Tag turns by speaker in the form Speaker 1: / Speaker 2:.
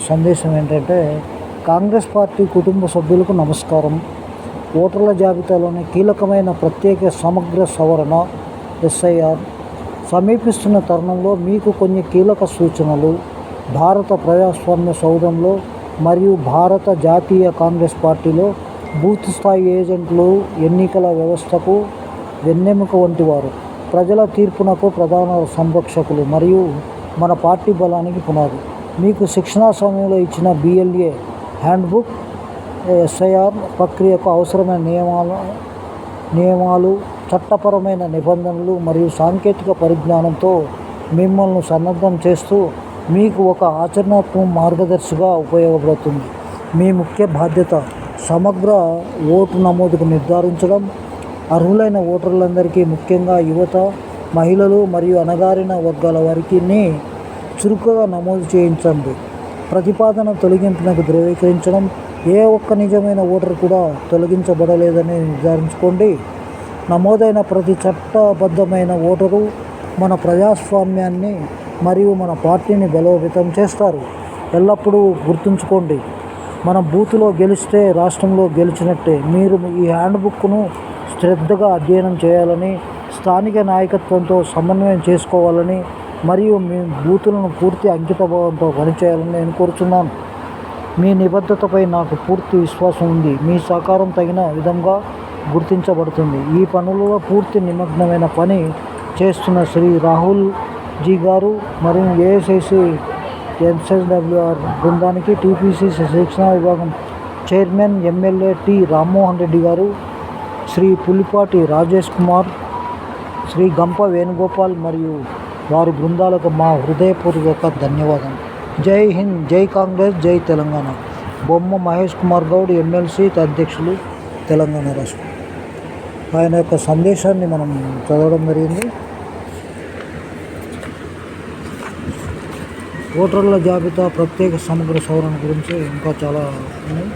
Speaker 1: సందేశం ఏంటంటే, కాంగ్రెస్ పార్టీ కుటుంబ సభ్యులకు నమస్కారం. ఓటర్ల జాబితాలోని కీలకమైన ప్రత్యేక సమగ్ర సవరణ ఎస్ఐఆర్ సమీపిస్తున్న తరుణంలో మీకు కొన్ని కీలక సూచనలు. భారత ప్రజాస్వామ్య సౌధంలో మరియు భారత జాతీయ కాంగ్రెస్ పార్టీలో బూత్ స్థాయి ఏజెంట్లు ఎన్నికల వ్యవస్థకు వెన్నెముక వంటివారు. ప్రజల తీర్పునకు ప్రధాన సంరక్షకులు మరియు మన పార్టీ బలానికి పునాది. మీకు శిక్షణా సమయంలో ఇచ్చిన BLA హ్యాండ్బుక్ ఎస్ఐఆర్ ప్రక్రియకు అవసరమైన నియమాలు, చట్టపరమైన నిబంధనలు మరియు సాంకేతిక పరిజ్ఞానంతో మిమ్మల్ని సన్నద్ధం చేస్తూ మీకు ఒక ఆచరణాత్మక మార్గదర్శిగా ఉపయోగపడుతుంది. మీ ముఖ్య బాధ్యత సమగ్ర ఓటు నమోదుకు నిర్ధారించడం. అర్హులైన ఓటర్లందరికీ, ముఖ్యంగా యువత, మహిళలు మరియు అణగారిన వర్గాల వారికి చురుకుగా నమోదు చేయించండి. ప్రతిపాదన తొలగింపునకు ధృవీకరించడం. ఏ ఒక్క నిజమైన ఓటర్ కూడా తొలగించబడలేదని నిర్ధారించుకోండి. నమోదైన ప్రతి చట్టబద్ధమైన ఓటరు మన ప్రజాస్వామ్యాన్ని మరియు మన పార్టీని బలోపేతం చేస్తారు. ఎల్లప్పుడూ గుర్తుంచుకోండి, మనం బూత్లో గెలిస్తే రాష్ట్రంలో గెలిచినట్టే. మీరు ఈ హ్యాండ్బుక్ను శ్రద్ధగా అధ్యయనం చేయాలని, స్థానిక నాయకత్వంతో సమన్వయం చేసుకోవాలని మరియు మీ బూతులను పూర్తి అంకితభావంతో పనిచేయాలని నేను కోరుచున్నాను. మీ నిబద్ధతపై నాకు పూర్తి విశ్వాసం ఉంది. మీ సహకారం తగిన విధంగా గుర్తించబడుతుంది. ఈ పనులలో పూర్తి నిమగ్నమైన పని చేస్తున్న శ్రీ రాహుల్ జీ గారు మరియు AICC NSWR బృందానికి, TPCC శిక్షణా విభాగం chairman MLA T. Rammohan Reddy గారు, శ్రీ పులిపాటి రాజేష్ కుమార్, శ్రీ గంప వేణుగోపాల్ మరియు వారి బృందాలకు మా హృదయపూర్వక ధన్యవాదాలు. జై హింద్, జై కాంగ్రెస్, జై తెలంగాణ. బొమ్మ మహేష్ కుమార్ గౌడ్, MLC అధ్యక్షులు, తెలంగాణ రాష్ట్రం. ఆయన యొక్క సందేశాన్ని మనం చదవడం జరిగింది. ఓటర్ల జాబితా ప్రత్యేక సమగ్ర సవరణ గురించి ఇంకా చాలా ఉన్నాయి.